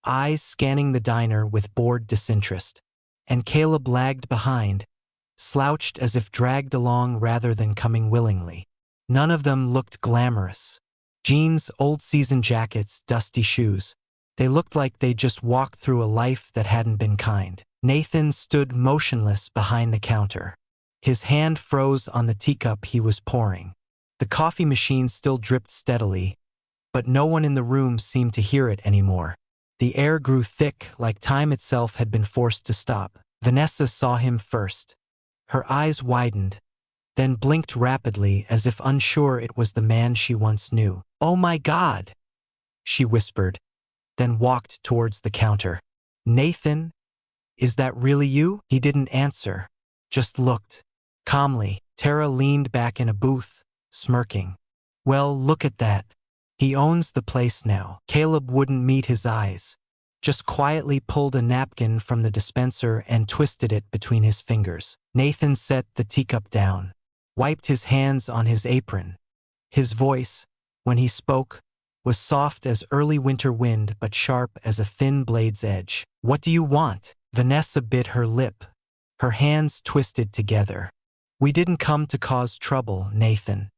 eyes scanning the diner with bored disinterest, and Caleb lagged behind, slouched as if dragged along rather than coming willingly. None of them looked glamorous. Jeans, old season jackets, dusty shoes. They looked like they'd just walked through a life that hadn't been kind. Nathan stood motionless behind the counter. His hand froze on the teacup he was pouring. The coffee machine still dripped steadily, but no one in the room seemed to hear it anymore. The air grew thick, like time itself had been forced to stop. Vanessa saw him first. Her eyes widened, then blinked rapidly as if unsure it was the man she once knew. "Oh my God," she whispered, then walked towards the counter. "Nathan, is that really you?" He didn't answer, just looked. Calmly, Tara leaned back in a booth, smirking. "Well, look at that. He owns the place now." Caleb wouldn't meet his eyes, just quietly pulled a napkin from the dispenser and twisted it between his fingers. Nathan set the teacup down, wiped his hands on his apron. His voice, when he spoke, was soft as early winter wind but sharp as a thin blade's edge. "What do you want?" Vanessa bit her lip. Her hands twisted together. "We didn't come to cause trouble, Nathan.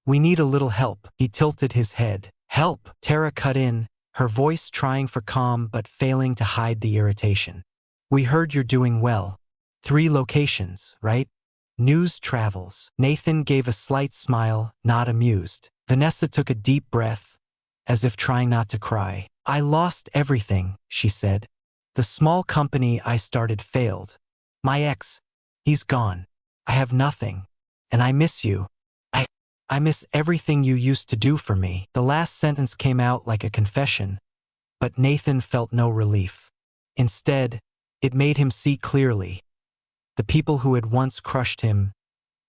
We need a little help." He tilted his head. "Help?" Tara cut in, her voice trying for calm but failing to hide the irritation. "We heard you're doing well. 3 locations, right? News travels." Nathan gave a slight smile, not amused. Vanessa took a deep breath, as if trying not to cry. "I lost everything," she said. "The small company I started failed. My ex, he's gone. I have nothing. And I miss you. I miss everything you used to do for me." The last sentence came out like a confession, but Nathan felt no relief. Instead, it made him see clearly. The people who had once crushed him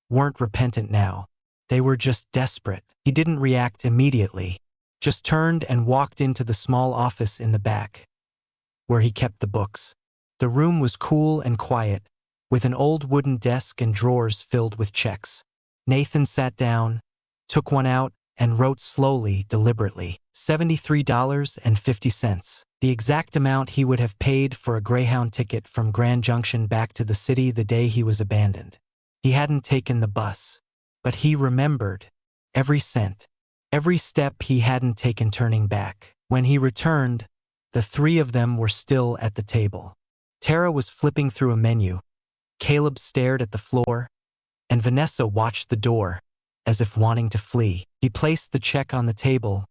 weren't repentant now. They were just desperate. He didn't react immediately, just turned and walked into the small office in the back, where he kept the books. The room was cool and quiet, with an old wooden desk and drawers filled with checks. Nathan sat down, took one out, and wrote slowly, deliberately. $73.50. The exact amount he would have paid for a Greyhound ticket from Grand Junction back to the city the day he was abandoned. He hadn't taken the bus, but he remembered every cent, every step he hadn't taken turning back. When he returned, the 3 of them were still at the table. Tara was flipping through a menu. Caleb stared at the floor, and Vanessa watched the door, as if wanting to flee. He placed the check on the table,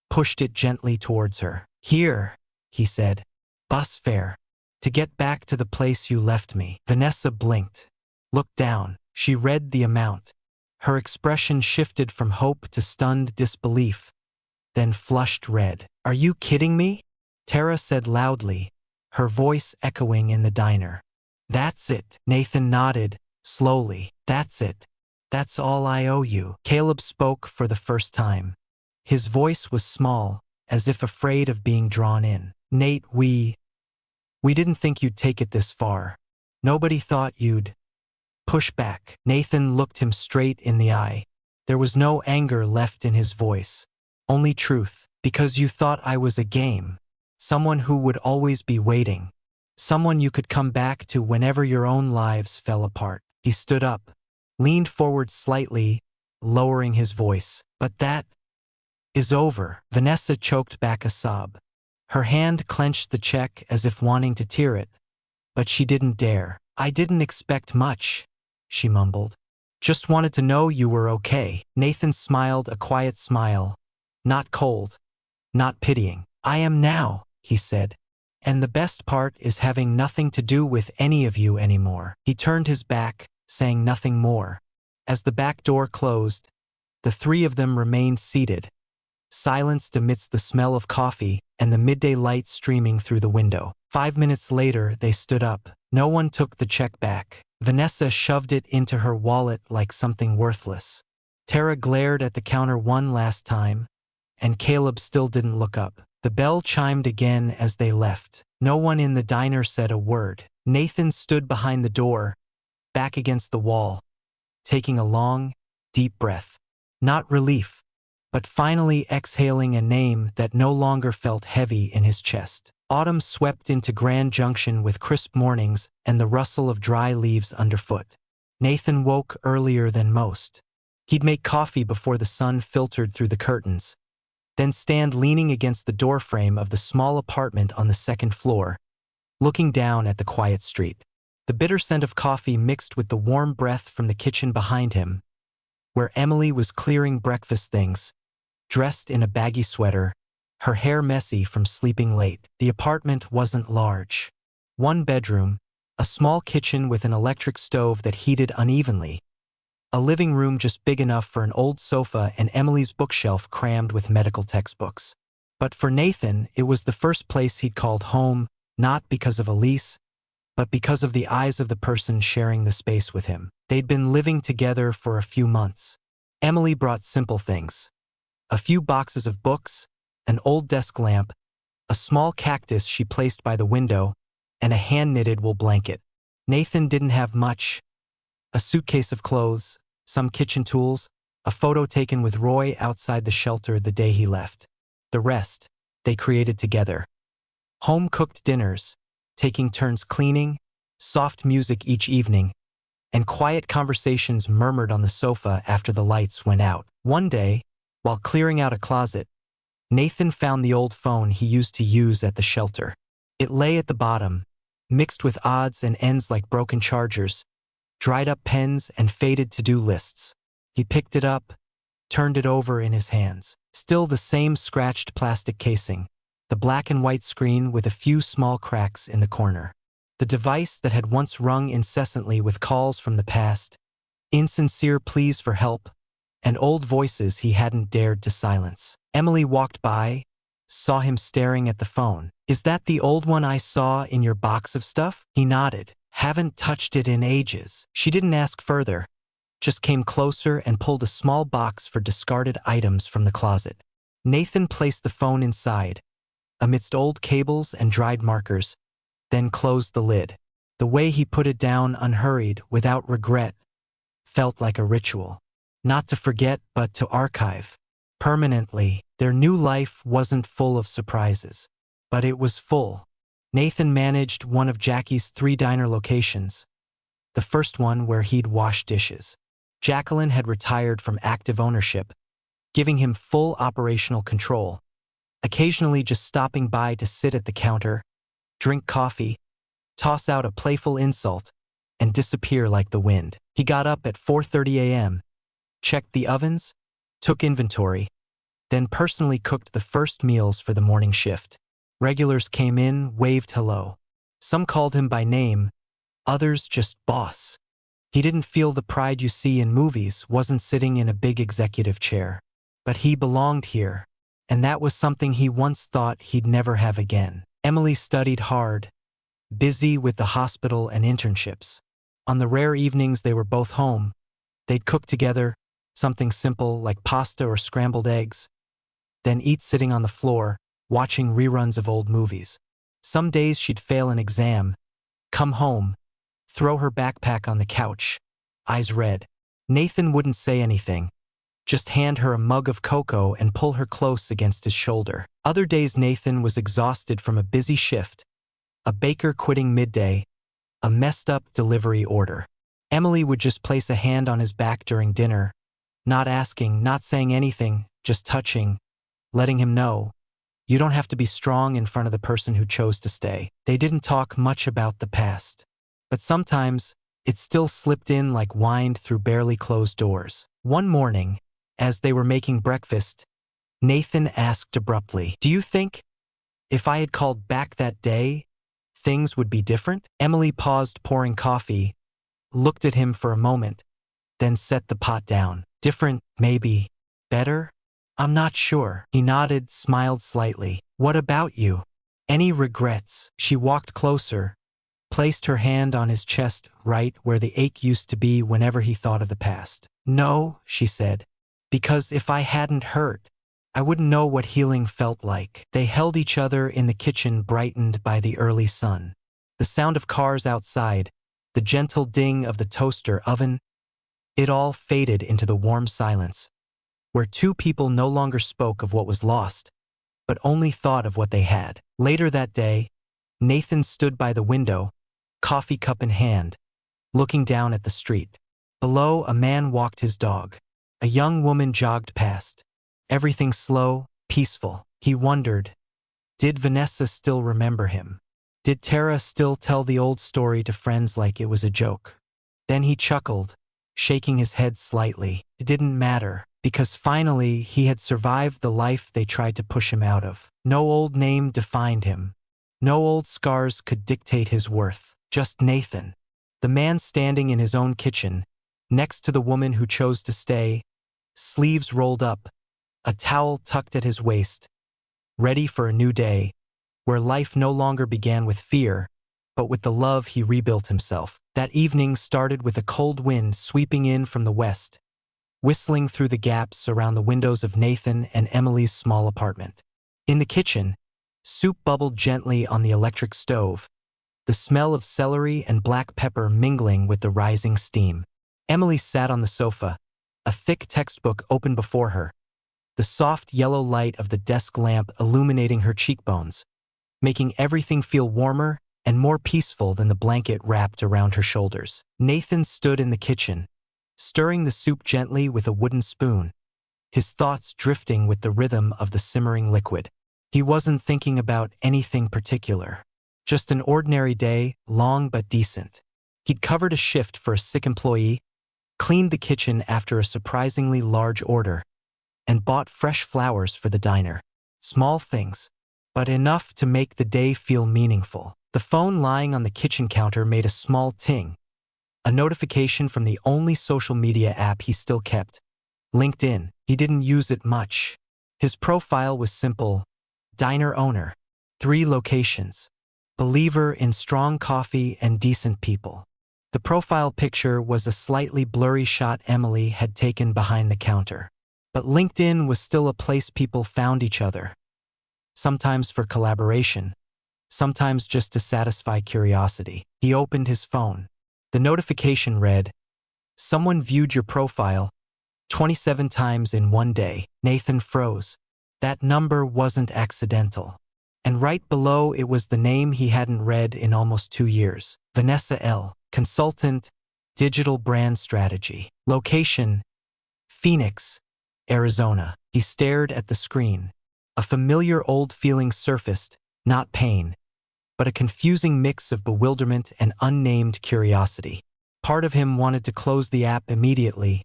pushed it gently towards her. "Here," he said. "Bus fare. To get back to the place you left me." Vanessa blinked, looked down. She read the amount. Her expression shifted from hope to stunned disbelief, then flushed red. "Are you kidding me?" Tara said loudly, her voice echoing in the diner. "That's it." Nathan nodded, slowly. "That's it. That's all I owe you." Caleb spoke for the first time. His voice was small, as if afraid of being drawn in. "Nate, we didn't think you'd take it this far. Nobody thought you'd push back." Nathan looked him straight in the eye. There was no anger left in his voice, only truth. "Because you thought I was a game, someone who would always be waiting, someone you could come back to whenever your own lives fell apart." He stood up, leaned forward slightly, lowering his voice. "But that is over." Vanessa choked back a sob. Her hand clenched the check as if wanting to tear it, but she didn't dare. "I didn't expect much," she mumbled. "Just wanted to know you were okay." Nathan smiled a quiet smile, not cold, not pitying. "I am now," he said. "And the best part is having nothing to do with any of you anymore." He turned his back, saying nothing more. As the back door closed, the three of them remained seated, silenced amidst the smell of coffee and the midday light streaming through the window. 5 minutes later, they stood up. No one took the check back. Vanessa shoved it into her wallet like something worthless. Tara glared at the counter one last time, and Caleb still didn't look up. The bell chimed again as they left. No one in the diner said a word. Nathan stood behind the door, back against the wall, taking a long, deep breath. Not relief, but finally exhaling a name that no longer felt heavy in his chest. Autumn swept into Grand Junction with crisp mornings and the rustle of dry leaves underfoot. Nathan woke earlier than most. He'd make coffee before the sun filtered through the curtains, then stand leaning against the doorframe of the small apartment on the second floor, looking down at the quiet street. The bitter scent of coffee mixed with the warm breath from the kitchen behind him, where Emily was clearing breakfast things, dressed in a baggy sweater, her hair messy from sleeping late. The apartment wasn't large. One bedroom, a small kitchen with an electric stove that heated unevenly, a living room just big enough for an old sofa and Emily's bookshelf crammed with medical textbooks. But for Nathan, it was the first place he'd called home, not because of a lease, but because of the eyes of the person sharing the space with him. They'd been living together for a few months. Emily brought simple things: a few boxes of books, an old desk lamp, a small cactus she placed by the window, and a hand-knitted wool blanket. Nathan didn't have much: a suitcase of clothes, some kitchen tools, a photo taken with Roy outside the shelter the day he left. The rest, they created together. Home-cooked dinners, taking turns cleaning, soft music each evening, and quiet conversations murmured on the sofa after the lights went out. One day, while clearing out a closet, Nathan found the old phone he used to use at the shelter. It lay at the bottom, mixed with odds and ends like broken chargers, dried up pens and faded to-do lists. He picked it up, turned it over in his hands. Still the same scratched plastic casing, the black and white screen with a few small cracks in the corner. The device that had once rung incessantly with calls from the past, insincere pleas for help, and old voices he hadn't dared to silence. Emily walked by, saw him staring at the phone. "Is that the old one I saw in your box of stuff?" He nodded. "Haven't touched it in ages." She didn't ask further, just came closer and pulled a small box for discarded items from the closet. Nathan placed the phone inside, amidst old cables and dried markers, then closed the lid. The way he put it down unhurried, without regret, felt like a ritual. Not to forget, but to archive. Permanently, their new life wasn't full of surprises, but it was full. Nathan managed one of Jackie's 3 diner locations, the first one where he'd wash dishes. Jacqueline had retired from active ownership, giving him full operational control, occasionally just stopping by to sit at the counter, drink coffee, toss out a playful insult, and disappear like the wind. He got up at 4:30 a.m., checked the ovens, took inventory, then personally cooked the first meals for the morning shift. Regulars came in, waved hello. Some called him by name, others just boss. He didn't feel the pride you see in movies, wasn't sitting in a big executive chair. But he belonged here, and that was something he once thought he'd never have again. Emily studied hard, busy with the hospital and internships. On the rare evenings they were both home, they'd cook together, something simple like pasta or scrambled eggs, then eat sitting on the floor, watching reruns of old movies. Some days she'd fail an exam, come home, throw her backpack on the couch, eyes red. Nathan wouldn't say anything, just hand her a mug of cocoa and pull her close against his shoulder. Other days Nathan was exhausted from a busy shift, a baker quitting midday, a messed-up delivery order. Emily would just place a hand on his back during dinner, not asking, not saying anything, just touching, letting him know, You don't have to be strong in front of the person who chose to stay. They didn't talk much about the past. But sometimes, it still slipped in like wind through barely closed doors. One morning, as they were making breakfast, Nathan asked abruptly, "Do you think, if I had called back that day, things would be different?" Emily paused pouring coffee, looked at him for a moment, then set the pot down. "Different, maybe. Better? I'm not sure." He nodded, smiled slightly. "What about you? Any regrets?" She walked closer, placed her hand on his chest right where the ache used to be whenever he thought of the past. "No," she said, "because if I hadn't hurt, I wouldn't know what healing felt like." They held each other in the kitchen brightened by the early sun. The sound of cars outside, the gentle ding of the toaster oven, it all faded into the warm silence, where two people no longer spoke of what was lost, but only thought of what they had. Later that day, Nathan stood by the window, coffee cup in hand, looking down at the street. Below, a man walked his dog. A young woman jogged past. Everything slow, peaceful. He wondered, did Vanessa still remember him? Did Tara still tell the old story to friends like it was a joke? Then he chuckled, shaking his head slightly. It didn't matter, because finally he had survived the life they tried to push him out of. No old name defined him. No old scars could dictate his worth. Just Nathan, the man standing in his own kitchen, next to the woman who chose to stay, sleeves rolled up, a towel tucked at his waist, ready for a new day, where life no longer began with fear, but with the love he rebuilt himself. That evening started with a cold wind sweeping in from the west, whistling through the gaps around the windows of Nathan and Emily's small apartment. In the kitchen, soup bubbled gently on the electric stove, the smell of celery and black pepper mingling with the rising steam. Emily sat on the sofa, a thick textbook open before her, the soft yellow light of the desk lamp illuminating her cheekbones, making everything feel warmer and more peaceful than the blanket wrapped around her shoulders. Nathan stood in the kitchen, stirring the soup gently with a wooden spoon, his thoughts drifting with the rhythm of the simmering liquid. He wasn't thinking about anything particular. Just an ordinary day, long but decent. He'd covered a shift for a sick employee, cleaned the kitchen after a surprisingly large order, and bought fresh flowers for the diner. Small things, but enough to make the day feel meaningful. The phone lying on the kitchen counter made a small ting, a notification from the only social media app he still kept, LinkedIn. He didn't use it much. His profile was simple: diner owner, 3 locations, believer in strong coffee and decent people. The profile picture was a slightly blurry shot Emily had taken behind the counter. But LinkedIn was still a place people found each other, sometimes for collaboration, sometimes just to satisfy curiosity. He opened his phone. The notification read, "Someone viewed your profile 27 times in one day." Nathan froze. That number wasn't accidental. And right below it was the name he hadn't read in almost 2 years. Vanessa L., consultant, digital brand strategy. Location, Phoenix, Arizona. He stared at the screen. A familiar old feeling surfaced, not pain, but a confusing mix of bewilderment and unnamed curiosity. Part of him wanted to close the app immediately,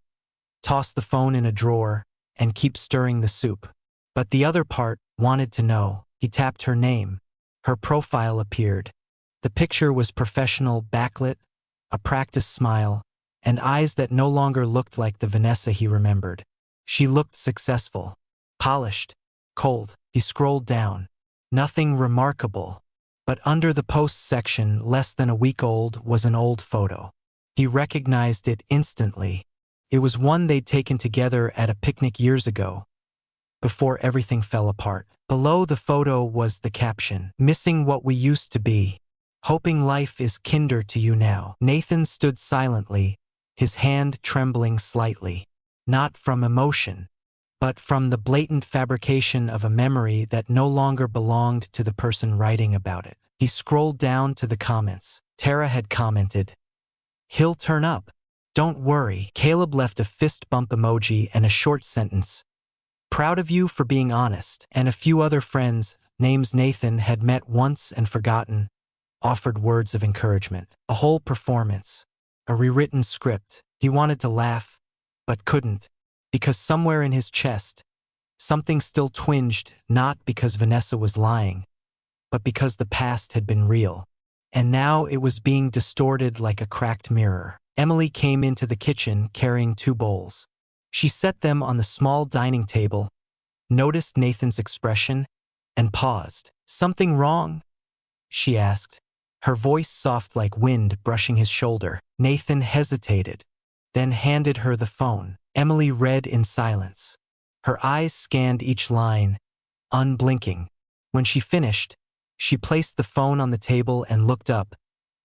toss the phone in a drawer, and keep stirring the soup. But the other part wanted to know. He tapped her name. Her profile appeared. The picture was professional, backlit, a practiced smile, and eyes that no longer looked like the Vanessa he remembered. She looked successful, polished, cold. He scrolled down. Nothing remarkable. But under the post section, less than a week old, was an old photo. He recognized it instantly. It was one they'd taken together at a picnic years ago, before everything fell apart. Below the photo was the caption, "Missing what we used to be. Hoping life is kinder to you now." Nathan stood silently, his hand trembling slightly. Not from emotion, but from the blatant fabrication of a memory that no longer belonged to the person writing about it. He scrolled down to the comments. Tara had commented, "He'll turn up. Don't worry." Caleb left a fist bump emoji and a short sentence, Proud of you for being honest. And a few other friends, names Nathan had met once and forgotten, offered words of encouragement. A whole performance. A rewritten script. He wanted to laugh, but couldn't, because somewhere in his chest, something still twinged, not because Vanessa was lying, but because the past had been real. And now it was being distorted like a cracked mirror. Emily came into the kitchen carrying 2 bowls. She set them on the small dining table, noticed Nathan's expression, and paused. "Something wrong?" she asked, her voice soft like wind brushing his shoulder. Nathan hesitated, then handed her the phone. Emily read in silence. Her eyes scanned each line, unblinking. When she finished, she placed the phone on the table and looked up,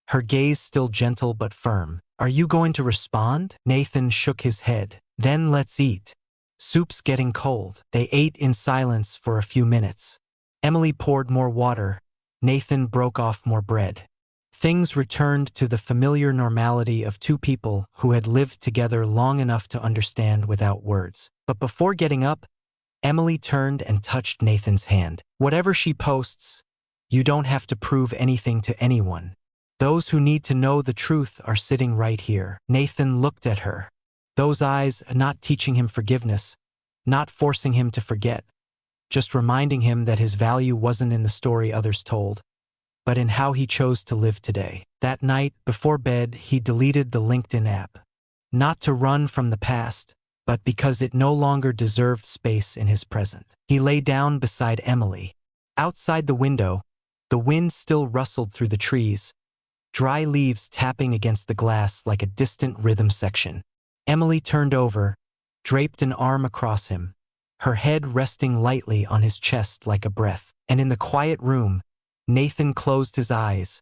her gaze still gentle but firm. "Are you going to respond?" Nathan shook his head. "Then let's eat. Soup's getting cold." They ate in silence for a few minutes. Emily poured more water. Nathan broke off more bread. Things returned to the familiar normality of 2 people who had lived together long enough to understand without words. But before getting up, Emily turned and touched Nathan's hand. "Whatever she posts, you don't have to prove anything to anyone. Those who need to know the truth are sitting right here." Nathan looked at her. Those eyes not teaching him forgiveness, not forcing him to forget, just reminding him that his value wasn't in the story others told, but in how he chose to live today. That night, before bed, he deleted the LinkedIn app. Not to run from the past, but because it no longer deserved space in his present. He lay down beside Emily. Outside the window, the wind still rustled through the trees, dry leaves tapping against the glass like a distant rhythm section. Emily turned over, draped an arm across him, her head resting lightly on his chest like a breath. And in the quiet room, Nathan closed his eyes,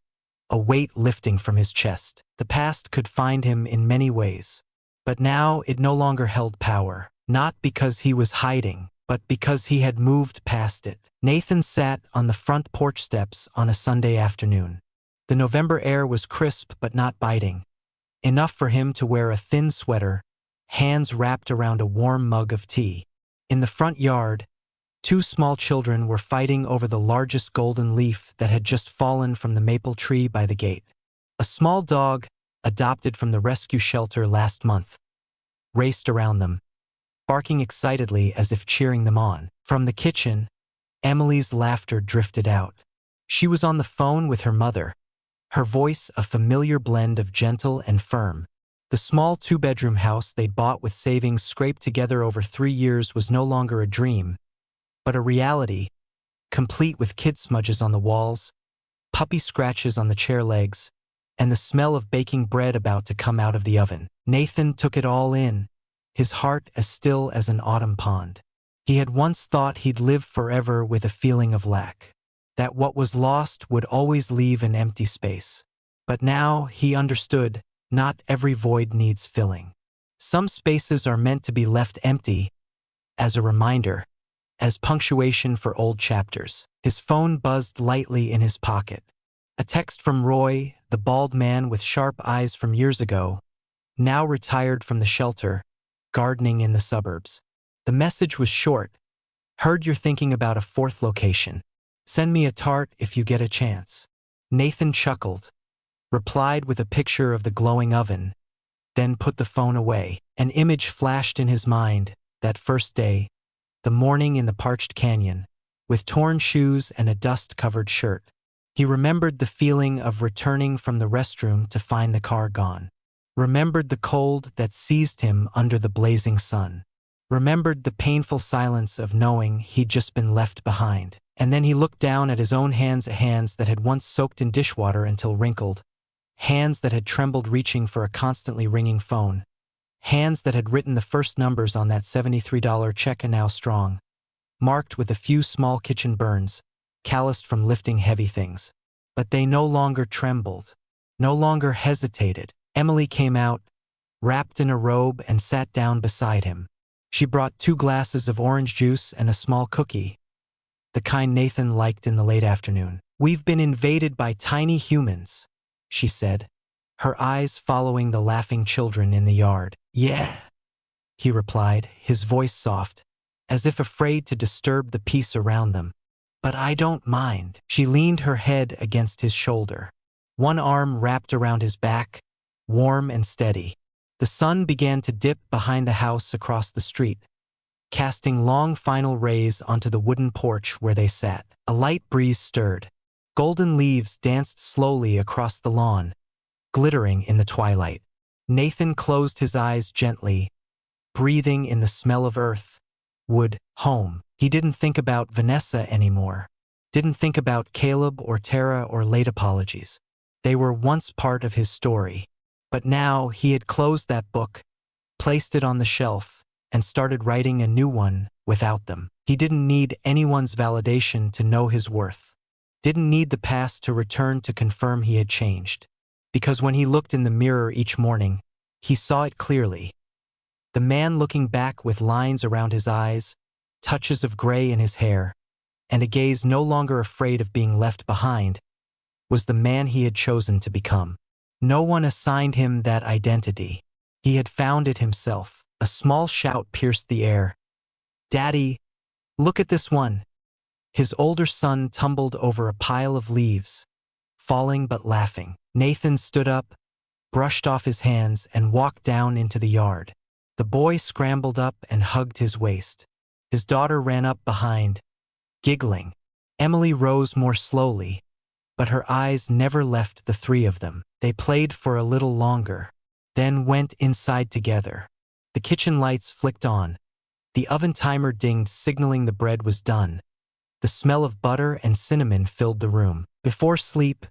a weight lifting from his chest. The past could find him in many ways, but now it no longer held power, not because he was hiding, but because he had moved past it. Nathan sat on the front porch steps on a Sunday afternoon. The November air was crisp but not biting, enough for him to wear a thin sweater, hands wrapped around a warm mug of tea. In the front yard, 2 small children were fighting over the largest golden leaf that had just fallen from the maple tree by the gate. A small dog, adopted from the rescue shelter last month, raced around them, barking excitedly as if cheering them on. From the kitchen, Emily's laughter drifted out. She was on the phone with her mother, her voice a familiar blend of gentle and firm. The small 2-bedroom house they'd bought with savings scraped together over 3 years was no longer a dream, but a reality, complete with kid smudges on the walls, puppy scratches on the chair legs, and the smell of baking bread about to come out of the oven. Nathan took it all in, his heart as still as an autumn pond. He had once thought he'd live forever with a feeling of lack, that what was lost would always leave an empty space. But now he understood, not every void needs filling. Some spaces are meant to be left empty, as a reminder, as punctuation for old chapters. His phone buzzed lightly in his pocket. A text from Roy, the bald man with sharp eyes from years ago, now retired from the shelter, gardening in the suburbs. The message was short. "Heard you're thinking about a 4th location. Send me a tart if you get a chance." Nathan chuckled, replied with a picture of the glowing oven, then put the phone away. An image flashed in his mind, that first day, the morning in the parched canyon, with torn shoes and a dust-covered shirt. He remembered the feeling of returning from the restroom to find the car gone. Remembered the cold that seized him under the blazing sun. Remembered the painful silence of knowing he'd just been left behind. And then he looked down at his own hands that had once soaked in dishwater until wrinkled, hands that had trembled reaching for a constantly ringing phone, hands that had written the first numbers on that $73 check and now strong, marked with a few small kitchen burns, calloused from lifting heavy things. But they no longer trembled, no longer hesitated. Emily came out, wrapped in a robe, and sat down beside him. She brought 2 glasses of orange juice and a small cookie, the kind Nathan liked in the late afternoon. "We've been invaded by tiny humans," she said, her eyes following the laughing children in the yard. "Yeah," he replied, his voice soft, as if afraid to disturb the peace around them. "But I don't mind." She leaned her head against his shoulder. One arm wrapped around his back, warm and steady. The sun began to dip behind the house across the street, casting long final rays onto the wooden porch where they sat. A light breeze stirred. Golden leaves danced slowly across the lawn, glittering in the twilight. Nathan closed his eyes gently, breathing in the smell of earth, wood, home. He didn't think about Vanessa anymore. Didn't think about Caleb or Tara or late apologies. They were once part of his story. But now he had closed that book, placed it on the shelf, and started writing a new one without them. He didn't need anyone's validation to know his worth. Didn't need the past to return to confirm he had changed. Because when he looked in the mirror each morning, he saw it clearly. The man looking back with lines around his eyes, touches of gray in his hair, and a gaze no longer afraid of being left behind, was the man he had chosen to become. No one assigned him that identity. He had found it himself. A small shout pierced the air. "Daddy, look at this one." His older son tumbled over a pile of leaves, falling but laughing. Nathan stood up, brushed off his hands, and walked down into the yard. The boy scrambled up and hugged his waist. His daughter ran up behind, giggling. Emily rose more slowly, but her eyes never left the three of them. They played for a little longer, then went inside together. The kitchen lights flicked on. The oven timer dinged, signaling the bread was done. The smell of butter and cinnamon filled the room. Before sleep,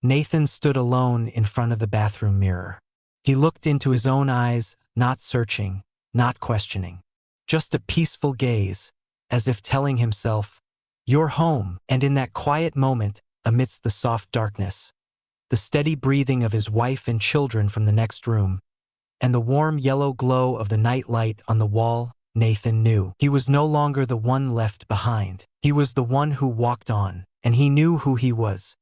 Nathan stood alone in front of the bathroom mirror. He looked into his own eyes, not searching, not questioning. Just a peaceful gaze, as if telling himself, "You're home." And in that quiet moment, amidst the soft darkness, the steady breathing of his wife and children from the next room, and the warm yellow glow of the night light on the wall, Nathan knew he was no longer the one left behind. He was the one who walked on, and he knew who he was.